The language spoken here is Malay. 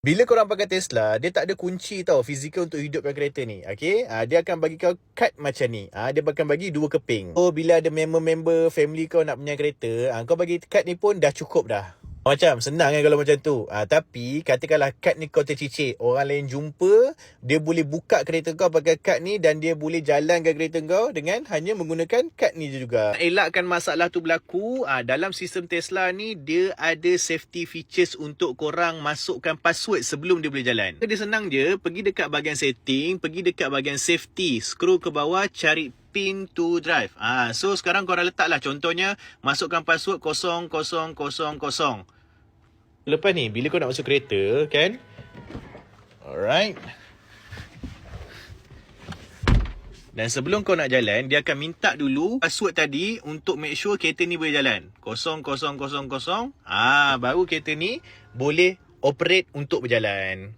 Bila korang pakai Tesla, dia tak ada kunci tau fizikal untuk hidupkan kereta ni. Okay? Dia akan bagi kau kad macam ni. Dia akan bagi 2 keping. So, bila ada member-member family kau nak punya kereta, kau bagi kad ni pun dah cukup dah. Macam senang kan kalau macam tu. Tapi katakanlah kad ni kau tercicik, orang lain jumpa, dia boleh buka kereta kau pakai kad ni dan dia boleh jalankan kereta kau dengan hanya menggunakan kad ni juga. Nak elakkan masalah tu berlaku, dalam sistem Tesla ni dia ada safety features untuk korang masukkan password sebelum dia boleh jalan. Dia senang je, pergi dekat bahagian setting, pergi dekat bahagian safety, scroll ke bawah, cari pin to drive. So sekarang korang letaklah contohnya masukkan password 0000. Lepas ni bila kau nak masuk kereta kan, alright, dan sebelum kau nak jalan, dia akan minta dulu password tadi untuk make sure kereta ni boleh jalan. 0000. Baru kereta ni boleh operate untuk berjalan.